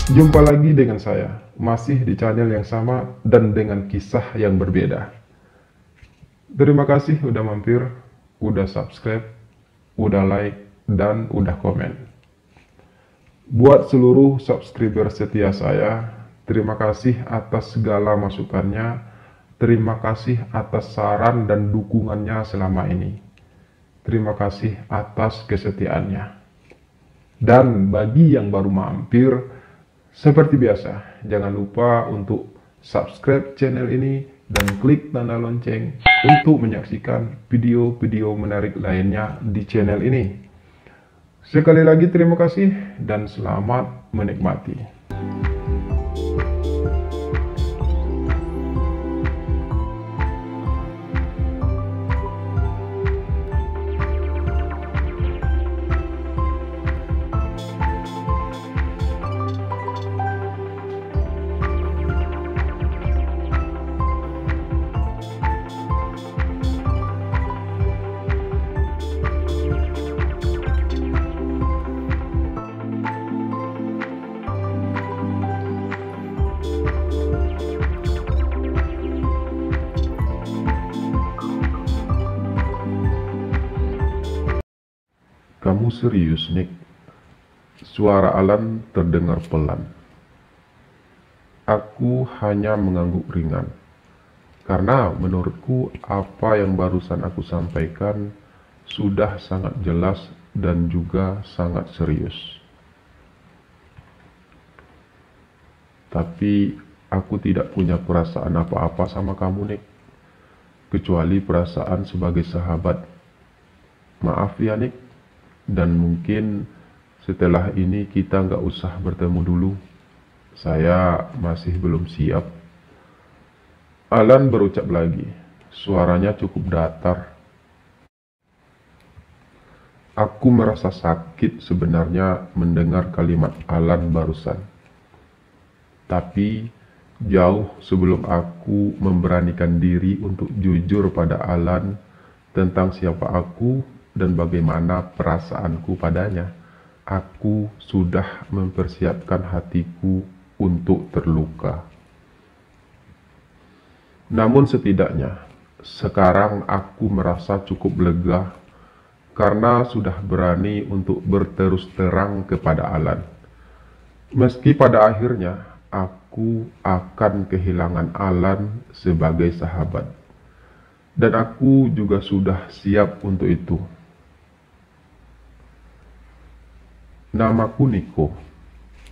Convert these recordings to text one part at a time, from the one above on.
Jumpa lagi dengan saya, masih di channel yang sama dan dengan kisah yang berbeda. Terima kasih udah mampir, udah subscribe, udah like, dan udah komen. Buat seluruh subscriber setia saya, terima kasih atas segala masukannya, terima kasih atas saran dan dukungannya selama ini. Terima kasih atas kesetiaannya. Dan bagi yang baru mampir, seperti biasa, jangan lupa untuk subscribe channel ini dan klik tanda lonceng untuk menyaksikan video-video menarik lainnya di channel ini. Sekali lagi terima kasih dan selamat menikmati. Kamu serius, Nick? Suara Alan terdengar pelan. Aku hanya mengangguk ringan, karena menurutku apa yang barusan aku sampaikan sudah sangat jelas dan juga sangat serius. Tapi aku tidak punya perasaan apa-apa sama kamu, Nick, kecuali perasaan sebagai sahabat. Maaf ya, Nick. Dan mungkin setelah ini kita nggak usah bertemu dulu. Saya masih belum siap. Alan berucap lagi. Suaranya cukup datar. Aku merasa sakit sebenarnya mendengar kalimat Alan barusan. Tapi jauh sebelum aku memberanikan diri untuk jujur pada Alan tentang siapa aku dan bagaimana perasaanku padanya, aku sudah mempersiapkan hatiku untuk terluka. Namun setidaknya, sekarang aku merasa cukup lega karena sudah berani untuk berterus terang kepada Alan. Meski pada akhirnya aku akan kehilangan Alan sebagai sahabat. Dan aku juga sudah siap untuk itu. Namaku Nico,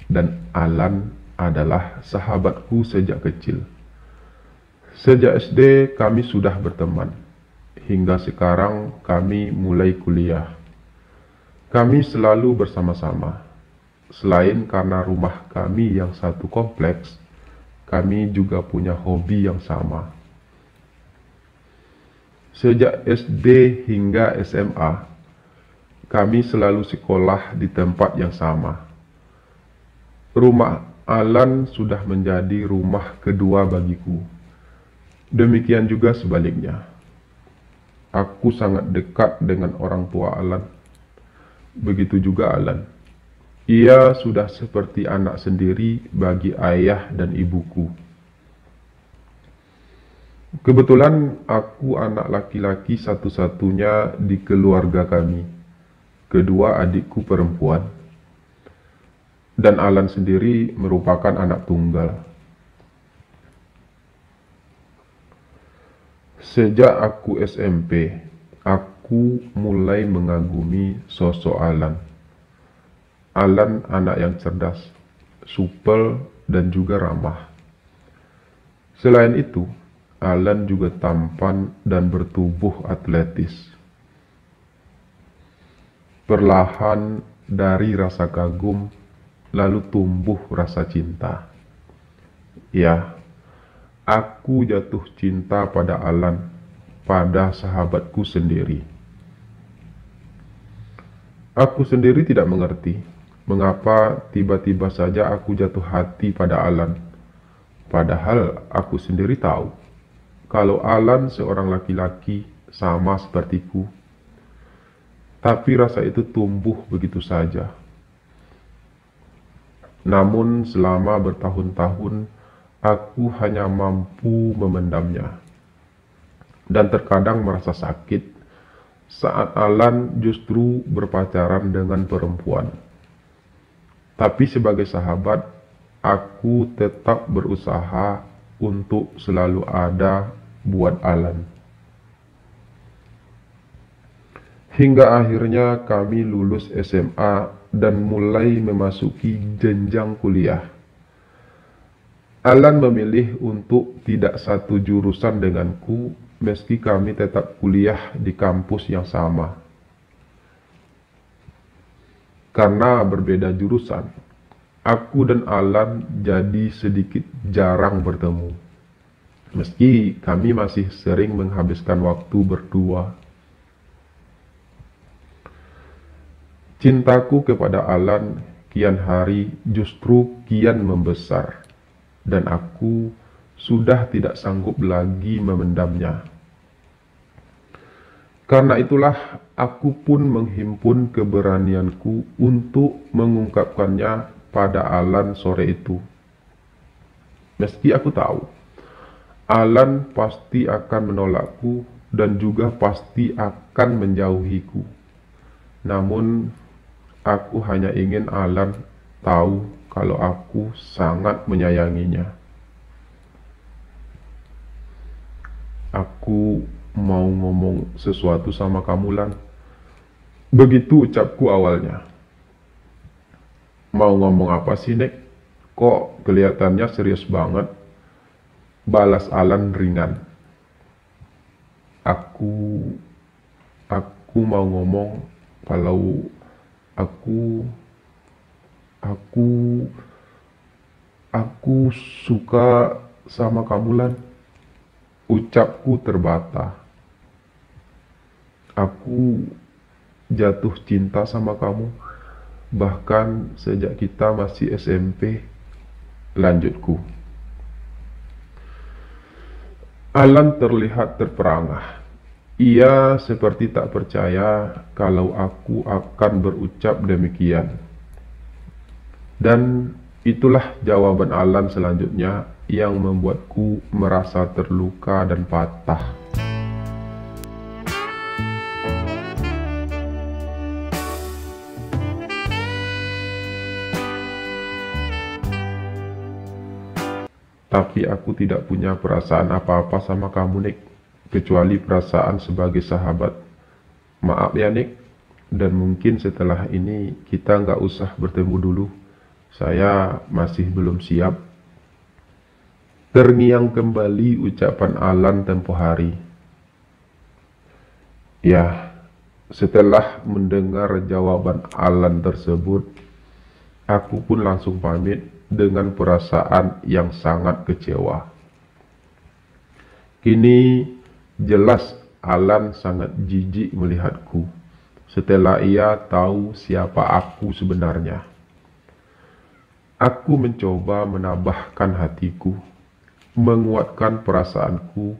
dan Alan adalah sahabatku sejak kecil. Sejak SD kami sudah berteman, hingga sekarang kami mulai kuliah. Kami selalu bersama-sama. Selain karena rumah kami yang satu kompleks, kami juga punya hobi yang sama. Sejak SD hingga SMA, kami selalu sekolah di tempat yang sama. Rumah Alan sudah menjadi rumah kedua bagiku. Demikian juga sebaliknya. Aku sangat dekat dengan orang tua Alan. Begitu juga Alan. Ia sudah seperti anak sendiri bagi ayah dan ibuku. Kebetulan aku anak laki-laki satu-satunya di keluarga kami. Kedua adikku perempuan, dan Alan sendiri merupakan anak tunggal. Sejak aku SMP, aku mulai mengagumi sosok Alan. Alan anak yang cerdas, supel, dan juga ramah. Selain itu, Alan juga tampan dan bertubuh atletis. Perlahan dari rasa kagum, lalu tumbuh rasa cinta. Ya, aku jatuh cinta pada Alan, pada sahabatku sendiri. Aku sendiri tidak mengerti mengapa tiba-tiba saja aku jatuh hati pada Alan. Padahal aku sendiri tahu kalau Alan seorang laki-laki sama sepertiku. Tapi rasa itu tumbuh begitu saja. Namun selama bertahun-tahun, aku hanya mampu memendamnya. Dan terkadang merasa sakit saat Alan justru berpacaran dengan perempuan. Tapi sebagai sahabat, aku tetap berusaha untuk selalu ada buat Alan. Hingga akhirnya kami lulus SMA dan mulai memasuki jenjang kuliah. Alan memilih untuk tidak satu jurusan denganku meski kami tetap kuliah di kampus yang sama. Karena berbeda jurusan, aku dan Alan jadi sedikit jarang bertemu. Meski kami masih sering menghabiskan waktu berdua. Cintaku kepada Alan kian hari justru kian membesar, dan aku sudah tidak sanggup lagi memendamnya. Karena itulah aku pun menghimpun keberanianku untuk mengungkapkannya pada Alan sore itu. Meski aku tahu, Alan pasti akan menolakku dan juga pasti akan menjauhiku. Namun, aku hanya ingin Alan tahu kalau aku sangat menyayanginya. Aku mau ngomong sesuatu sama kamu, Lan. Begitu ucapku awalnya. Mau ngomong apa sih, Nek? Kok kelihatannya serius banget? Balas Alan ringan. Aku mau ngomong kalau aku suka sama kamu, Lan. Ucapku terbata. Aku jatuh cinta sama kamu, bahkan sejak kita masih SMP, lanjutku. Alan terlihat terperangah. Ia seperti tak percaya kalau aku akan berucap demikian. Dan itulah jawaban Alan selanjutnya yang membuatku merasa terluka dan patah. Tapi aku tidak punya perasaan apa-apa sama kamu, Nick, kecuali perasaan sebagai sahabat. Maaf ya, Nick, dan mungkin setelah ini kita nggak usah bertemu dulu. Saya masih belum siap. Terngiang kembali ucapan Alan tempo hari. Ya, setelah mendengar jawaban Alan tersebut, aku pun langsung pamit dengan perasaan yang sangat kecewa. Kini jelas Alan sangat jijik melihatku setelah ia tahu siapa aku sebenarnya. Aku mencoba menambahkan hatiku, menguatkan perasaanku,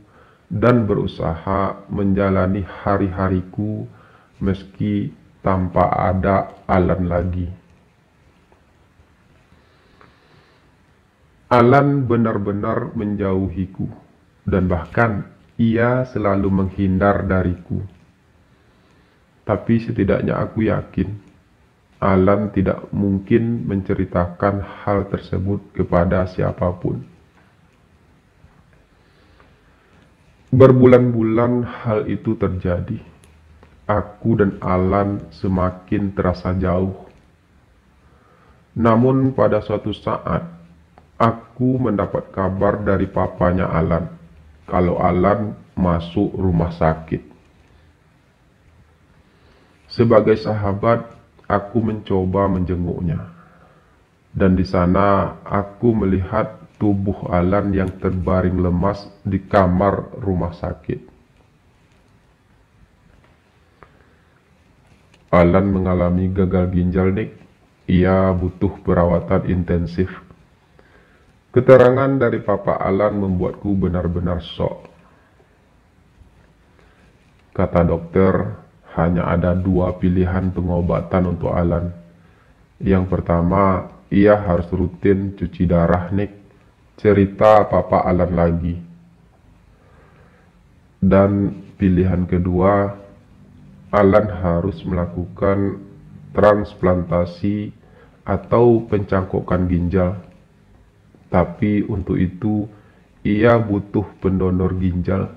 dan berusaha menjalani hari-hariku meski tanpa ada Alan lagi. Alan benar-benar menjauhiku, dan bahkan ia selalu menghindar dariku. Tapi setidaknya aku yakin Alan tidak mungkin menceritakan hal tersebut kepada siapapun. Berbulan-bulan hal itu terjadi. Aku dan Alan semakin terasa jauh. Namun pada suatu saat, aku mendapat kabar dari papanya Alan kalau Alan masuk rumah sakit. Sebagai sahabat, aku mencoba menjenguknya. Dan di sana aku melihat tubuh Alan yang terbaring lemas di kamar rumah sakit. Alan mengalami gagal ginjal, Nick. Ia butuh perawatan intensif. Keterangan dari Papa Alan membuatku benar-benar shock. Kata dokter, hanya ada 2 pilihan pengobatan untuk Alan. Yang pertama, ia harus rutin cuci darah, Nick. Cerita Papa Alan lagi. Dan pilihan kedua, Alan harus melakukan transplantasi atau pencangkokan ginjal. Tapi untuk itu, ia butuh pendonor ginjal.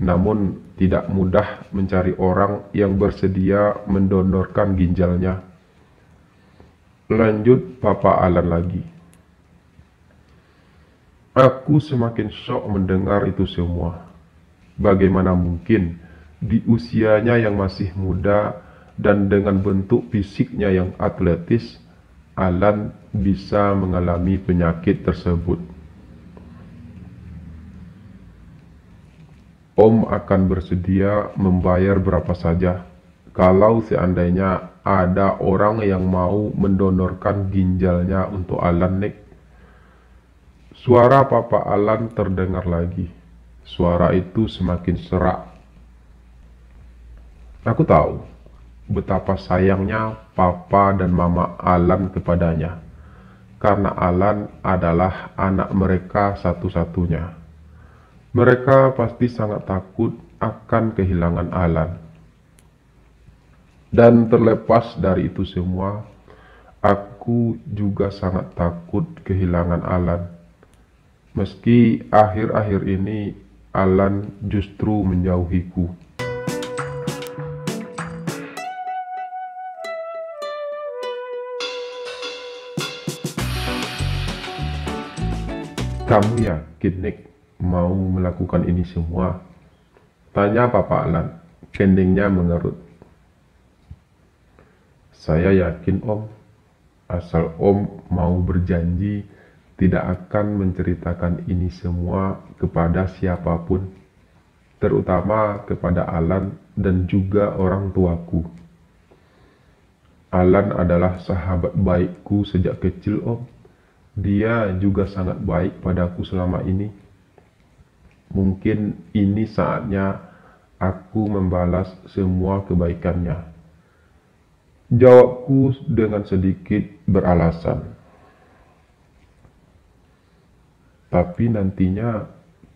Namun tidak mudah mencari orang yang bersedia mendonorkan ginjalnya. Lanjut Papa Alan lagi. Aku semakin syok mendengar itu semua. Bagaimana mungkin di usianya yang masih muda dan dengan bentuk fisiknya yang atletis, Alan bisa mengalami penyakit tersebut. Om akan bersedia membayar berapa saja kalau seandainya ada orang yang mau mendonorkan ginjalnya untuk Alan, Nick. Suara Papa Alan terdengar lagi. Suara itu semakin serak. Aku tahu betapa sayangnya Papa dan Mama Alan kepadanya, karena Alan adalah anak mereka satu-satunya. Mereka pasti sangat takut akan kehilangan Alan. Dan terlepas dari itu semua, aku juga sangat takut kehilangan Alan. Meski akhir-akhir ini Alan justru menjauhiku. Kamu yakin, Nick, mau melakukan ini semua? Tanya Papa Alan. Keningnya mengerut. Saya yakin, Om. Asal Om mau berjanji tidak akan menceritakan ini semua kepada siapapun, terutama kepada Alan dan juga orang tuaku. Alan adalah sahabat baikku sejak kecil, Om. Dia juga sangat baik padaku selama ini. Mungkin ini saatnya aku membalas semua kebaikannya. Jawabku dengan sedikit beralasan. Tapi nantinya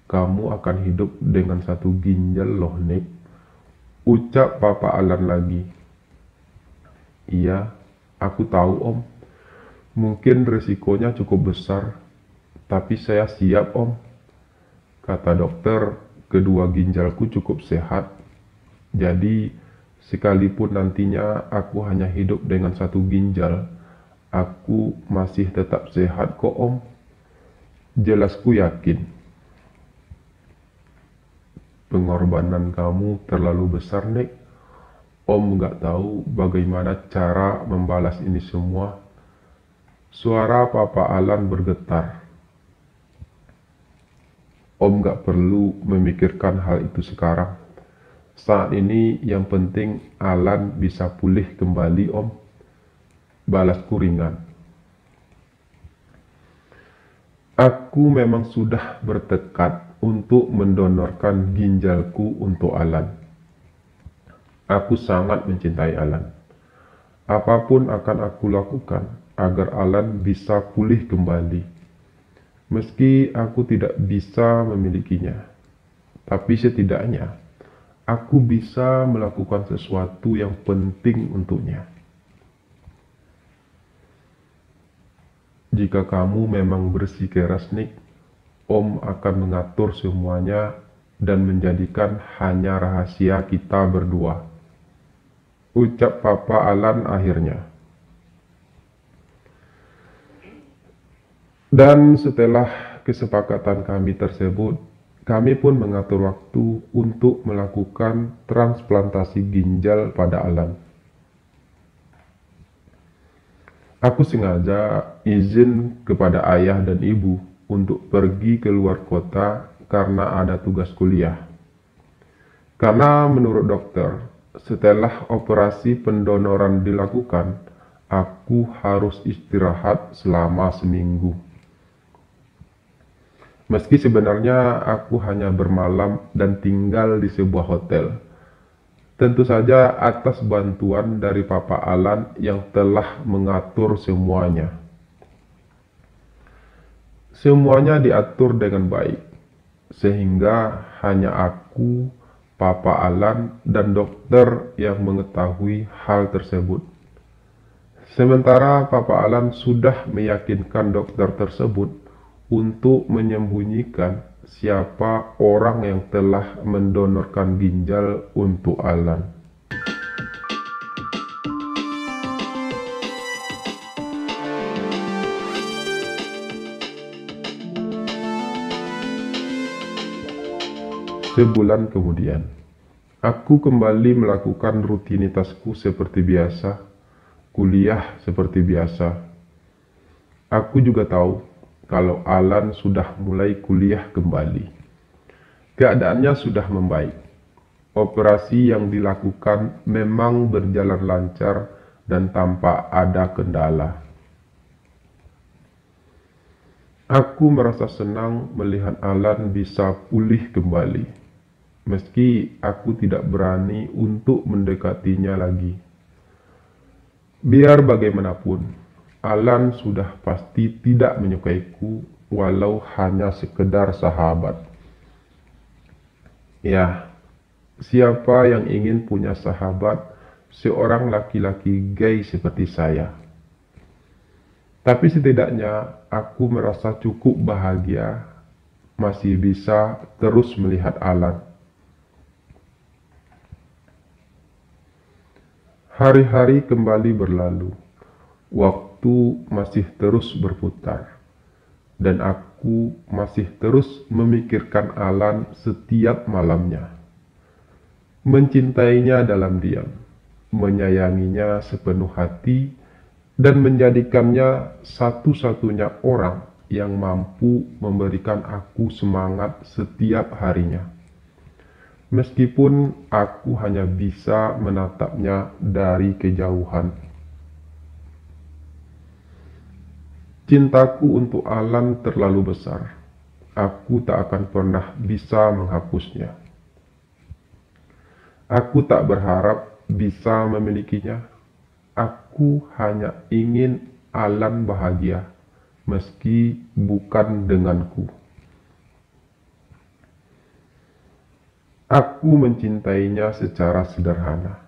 kamu akan hidup dengan satu ginjal loh, Nick. Ucap Papa Alan lagi. Iya, aku tahu, Om. Mungkin risikonya cukup besar, tapi saya siap, Om. Kata dokter, kedua ginjalku cukup sehat. Jadi, sekalipun nantinya aku hanya hidup dengan satu ginjal, aku masih tetap sehat kok, Om. Jelasku yakin. Pengorbanan kamu terlalu besar, Nick. Om nggak tahu bagaimana cara membalas ini semua. Suara Papa Alan bergetar. Om nggak perlu memikirkan hal itu sekarang. Saat ini yang penting Alan bisa pulih kembali, Om. Balasku ringan. Aku memang sudah bertekad untuk mendonorkan ginjalku untuk Alan. Aku sangat mencintai Alan. Apapun akan aku lakukan agar Alan bisa pulih kembali. Meski aku tidak bisa memilikinya, tapi setidaknya aku bisa melakukan sesuatu yang penting untuknya. Jika kamu memang bersikeras, Nick, Om akan mengatur semuanya dan menjadikan hanya rahasia kita berdua. Ucap Papa Alan akhirnya. Dan setelah kesepakatan kami tersebut, kami pun mengatur waktu untuk melakukan transplantasi ginjal pada Alan. Aku sengaja izin kepada ayah dan ibu untuk pergi ke luar kota karena ada tugas kuliah. Karena menurut dokter, setelah operasi pendonoran dilakukan, aku harus istirahat selama seminggu. Meski sebenarnya aku hanya bermalam dan tinggal di sebuah hotel. Tentu saja atas bantuan dari Papa Alan yang telah mengatur semuanya. Semuanya diatur dengan baik, sehingga hanya aku, Papa Alan, dan dokter yang mengetahui hal tersebut. Sementara Papa Alan sudah meyakinkan dokter tersebut untuk menyembunyikan siapa orang yang telah mendonorkan ginjal untuk Alan. Sebulan kemudian, aku kembali melakukan rutinitasku seperti biasa, kuliah seperti biasa. Aku juga tahu kalau Alan sudah mulai kuliah kembali. Keadaannya sudah membaik. Operasi yang dilakukan memang berjalan lancar dan tanpa ada kendala. Aku merasa senang melihat Alan bisa pulih kembali. Meski aku tidak berani untuk mendekatinya lagi. Biar bagaimanapun, Alan sudah pasti tidak menyukaiku walau hanya sekedar sahabat. Ya, siapa yang ingin punya sahabat seorang laki-laki gay seperti saya? Tapi setidaknya aku merasa cukup bahagia masih bisa terus melihat Alan. Hari-hari kembali berlalu, waktu masih terus berputar, dan aku masih terus memikirkan Alan setiap malamnya. Mencintainya dalam diam, menyayanginya sepenuh hati, dan menjadikannya satu-satunya orang yang mampu memberikan aku semangat setiap harinya. Meskipun aku hanya bisa menatapnya dari kejauhan. Cintaku untuk Alan terlalu besar. Aku tak akan pernah bisa menghapusnya. Aku tak berharap bisa memilikinya. Aku hanya ingin Alan bahagia, meski bukan denganku. Aku mencintainya secara sederhana,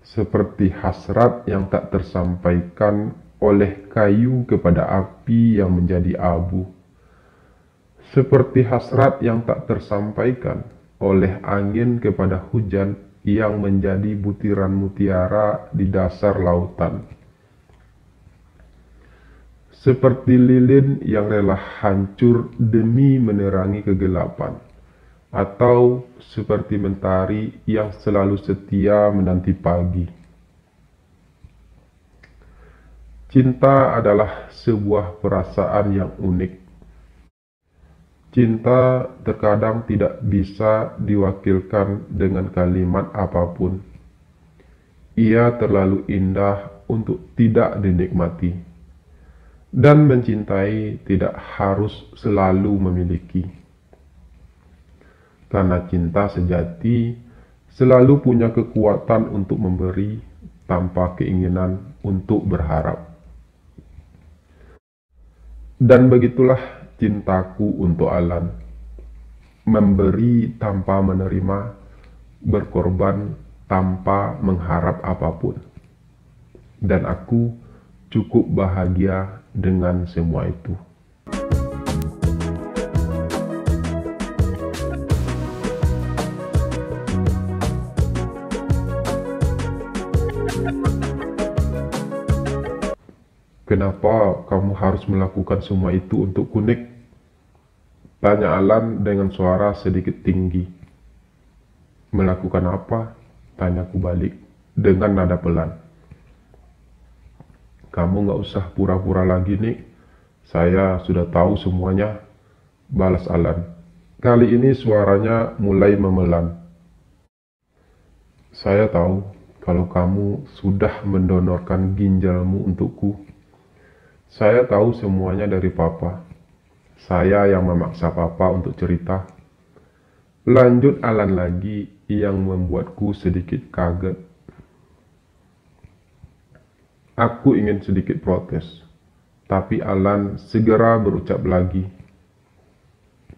seperti hasrat yang tak tersampaikan oleh kayu kepada api yang menjadi abu, seperti hasrat yang tak tersampaikan oleh angin kepada hujan yang menjadi butiran mutiara di dasar lautan, seperti lilin yang rela hancur demi menerangi kegelapan, atau seperti mentari yang selalu setia menanti pagi. Cinta adalah sebuah perasaan yang unik. Cinta terkadang tidak bisa diwakilkan dengan kalimat apapun. Ia terlalu indah untuk tidak dinikmati. Dan mencintai tidak harus selalu memiliki. Karena cinta sejati selalu punya kekuatan untuk memberi tanpa keinginan untuk berharap. Dan begitulah cintaku untuk Alan. Memberi tanpa menerima, berkorban tanpa mengharap apapun. Dan aku cukup bahagia dengan semua itu. Kenapa kamu harus melakukan semua itu untuk Kunik? Tanya Alan dengan suara sedikit tinggi. Melakukan apa? Tanyaku balik dengan nada pelan. Kamu gak usah pura-pura lagi, Nik. Saya sudah tahu semuanya, balas Alan. Kali ini suaranya mulai memelan. Saya tahu kalau kamu sudah mendonorkan ginjalmu untukku. Saya tahu semuanya dari Papa. Saya yang memaksa Papa untuk cerita. Lanjut Alan lagi yang membuatku sedikit kaget. Aku ingin sedikit protes. Tapi Alan segera berucap lagi,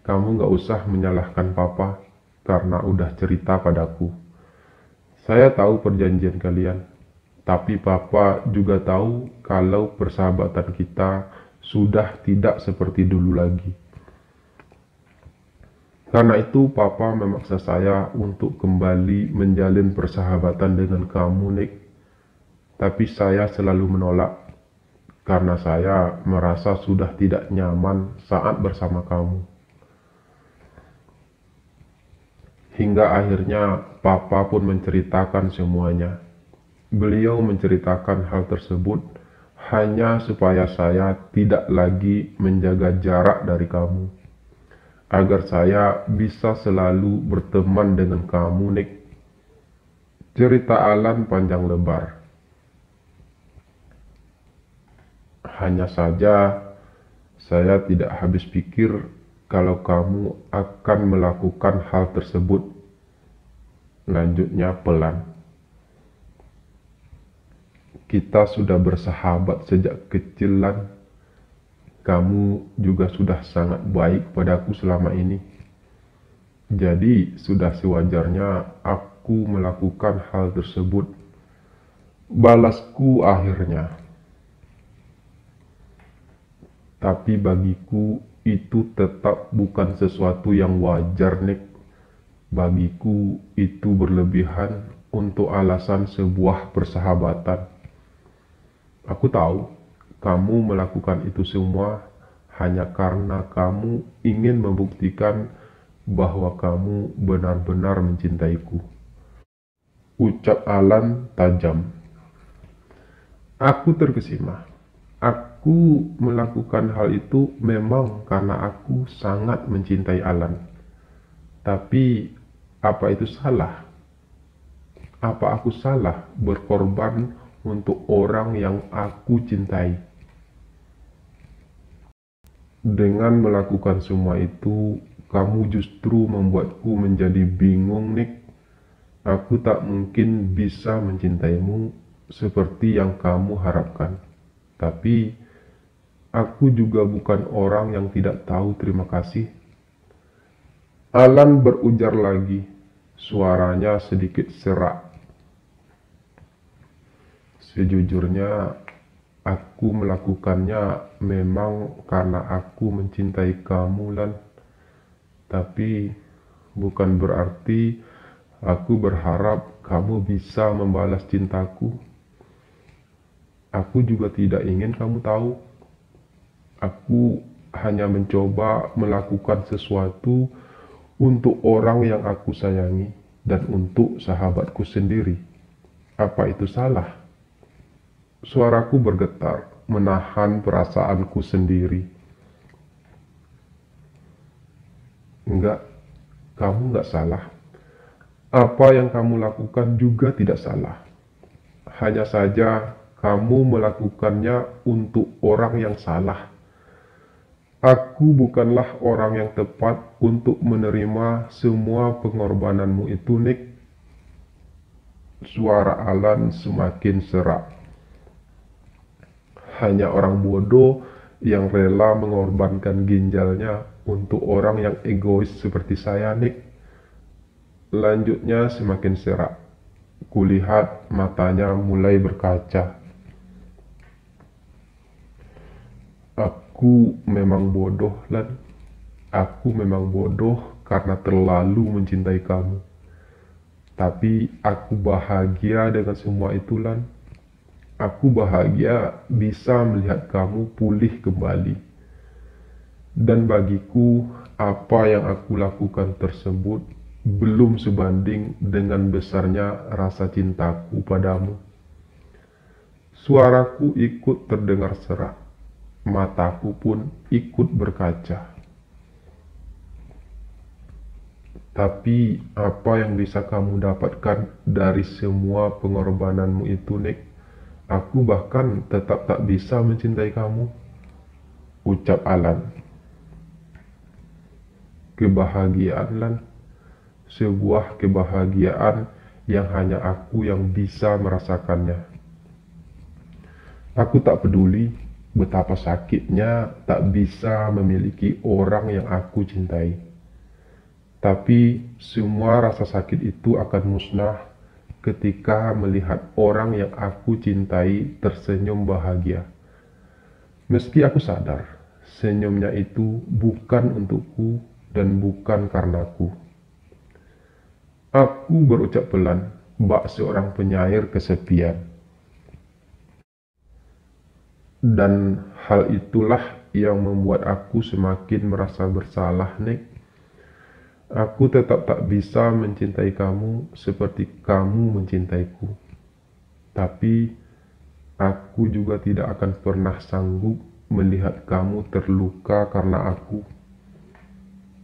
"Kamu gak usah menyalahkan Papa karena udah cerita padaku. Saya tahu perjanjian kalian, tapi Papa juga tahu kalau persahabatan kita sudah tidak seperti dulu lagi. Karena itu Papa memaksa saya untuk kembali menjalin persahabatan dengan kamu, Nick. Tapi saya selalu menolak karena saya merasa sudah tidak nyaman saat bersama kamu. Hingga akhirnya Papa pun menceritakan semuanya. Beliau menceritakan hal tersebut hanya supaya saya tidak lagi menjaga jarak dari kamu, agar saya bisa selalu berteman dengan kamu, Nick." Cerita Alan panjang lebar. Hanya saja saya tidak habis pikir kalau kamu akan melakukan hal tersebut. Lanjutnya pelan. "Kita sudah bersahabat sejak kecil, Lan. Kamu juga sudah sangat baik padaku selama ini. Jadi sudah sewajarnya aku melakukan hal tersebut. Balasku akhirnya. Tapi bagiku itu tetap bukan sesuatu yang wajar, Nick. Bagiku itu berlebihan untuk alasan sebuah persahabatan. Aku tahu kamu melakukan itu semua hanya karena kamu ingin membuktikan bahwa kamu benar-benar mencintaiku," ucap Alan tajam. Aku terkesima. Aku melakukan hal itu memang karena aku sangat mencintai Alan. Tapi apa itu salah? Apa aku salah berkorban untuk orang yang aku cintai? Dengan melakukan semua itu, kamu justru membuatku menjadi bingung, Nick. Aku tak mungkin bisa mencintaimu seperti yang kamu harapkan. Tapi aku juga bukan orang yang tidak tahu terima kasih. Alan berujar lagi, suaranya sedikit serak. "Sejujurnya, aku melakukannya memang karena aku mencintai kamu, Lan. Tapi bukan berarti aku berharap kamu bisa membalas cintaku. Aku juga tidak ingin kamu tahu. Aku hanya mencoba melakukan sesuatu untuk orang yang aku sayangi dan untuk sahabatku sendiri. Apa itu salah?" Suaraku bergetar, menahan perasaanku sendiri. "Enggak, kamu enggak salah. Apa yang kamu lakukan juga tidak salah. Hanya saja kamu melakukannya untuk orang yang salah. Aku bukanlah orang yang tepat untuk menerima semua pengorbananmu itu, Nick." Suara Alan semakin serak. "Hanya orang bodoh yang rela mengorbankan ginjalnya untuk orang yang egois seperti saya, Nick." Lanjutnya semakin serak. Kulihat matanya mulai berkaca. "Aku memang bodoh, Lan. Aku memang bodoh karena terlalu mencintai kamu. Tapi aku bahagia dengan semua itu, Lan. Aku bahagia bisa melihat kamu pulih kembali. Dan bagiku, apa yang aku lakukan tersebut belum sebanding dengan besarnya rasa cintaku padamu." Suaraku ikut terdengar serak. Mataku pun ikut berkaca. "Tapi apa yang bisa kamu dapatkan dari semua pengorbananmu itu, Nick? Aku bahkan tetap tak bisa mencintai kamu," ucap Alan. "Kebahagiaan, Lan. Sebuah kebahagiaan yang hanya aku yang bisa merasakannya. Aku tak peduli betapa sakitnya tak bisa memiliki orang yang aku cintai. Tapi semua rasa sakit itu akan musnah ketika melihat orang yang aku cintai tersenyum bahagia. Meski aku sadar, senyumnya itu bukan untukku dan bukan karenaku. Aku berucap pelan, bak seorang penyair kesepian. Dan hal itulah yang membuat aku semakin merasa bersalah, Nick. Aku tetap tak bisa mencintai kamu seperti kamu mencintaiku. Tapi aku juga tidak akan pernah sanggup melihat kamu terluka karena aku.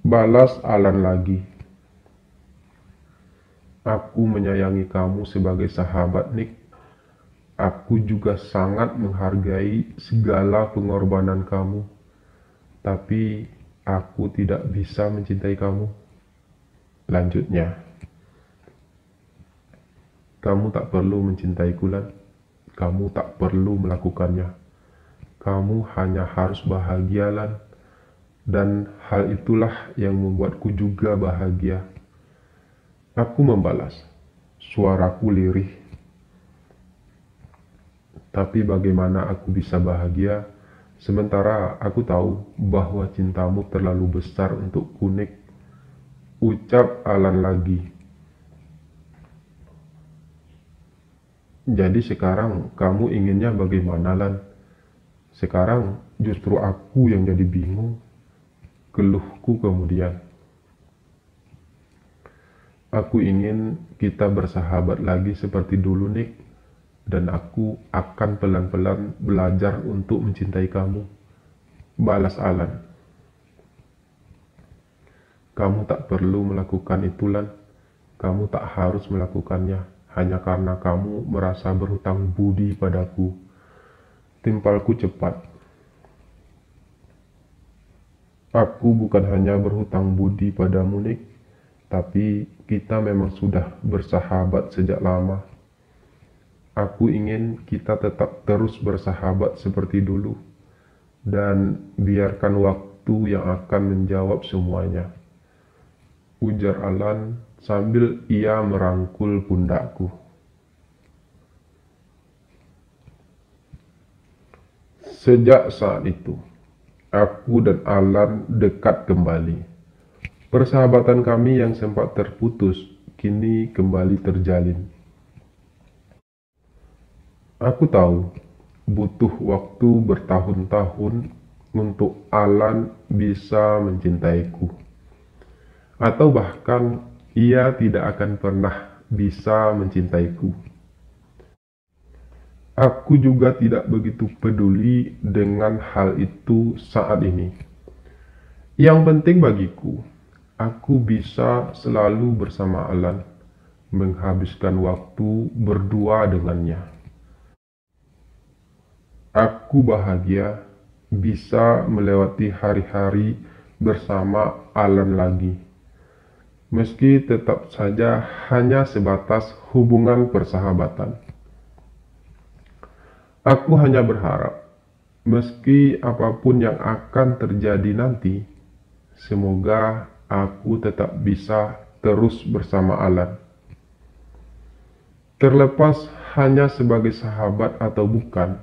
Balas Alan lagi. Aku menyayangi kamu sebagai sahabat, Nick. Aku juga sangat menghargai segala pengorbanan kamu. Tapi aku tidak bisa mencintai kamu. Lanjutnya. Kamu tak perlu mencintaiku, Lan. Kamu tak perlu melakukannya. Kamu hanya harus bahagia, Lan. Dan hal itulah yang membuatku juga bahagia. Aku membalas, suaraku lirih. Tapi bagaimana aku bisa bahagia, sementara aku tahu bahwa cintamu terlalu besar untukku, Nick. Ucap Alan lagi. Jadi sekarang kamu inginnya bagaimana, Lan? Sekarang justru aku yang jadi bingung. Keluhku kemudian. Aku ingin kita bersahabat lagi seperti dulu, Nick. Dan aku akan pelan-pelan belajar untuk mencintai kamu. Balas Alan. Kamu tak perlu melakukan itu, Lan. Kamu tak harus melakukannya hanya karena kamu merasa berhutang budi padaku. Timpalku cepat. Aku bukan hanya berhutang budi padamu, Nick. Tapi kita memang sudah bersahabat sejak lama. Aku ingin kita tetap terus bersahabat seperti dulu. Dan biarkan waktu yang akan menjawab semuanya. Ujar Alan sambil ia merangkul pundakku. Sejak saat itu, aku dan Alan dekat kembali. Persahabatan kami yang sempat terputus kini kembali terjalin. Aku tahu butuh waktu bertahun-tahun untuk Alan bisa mencintaiku. Atau bahkan ia tidak akan pernah bisa mencintaiku. Aku juga tidak begitu peduli dengan hal itu saat ini. Yang penting bagiku, aku bisa selalu bersama Alan, menghabiskan waktu berdua dengannya. Aku bahagia bisa melewati hari-hari bersama Alan lagi. Meski tetap saja hanya sebatas hubungan persahabatan. Aku hanya berharap, meski apapun yang akan terjadi nanti, semoga aku tetap bisa terus bersama Alan. Terlepas hanya sebagai sahabat atau bukan,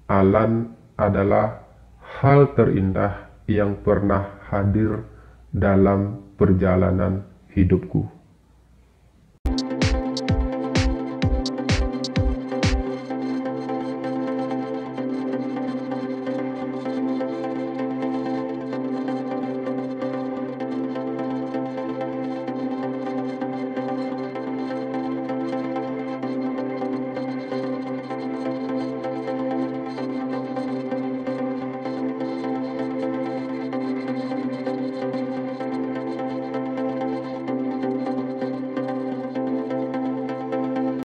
Alan adalah hal terindah yang pernah hadir dalam perjalanan hidupku.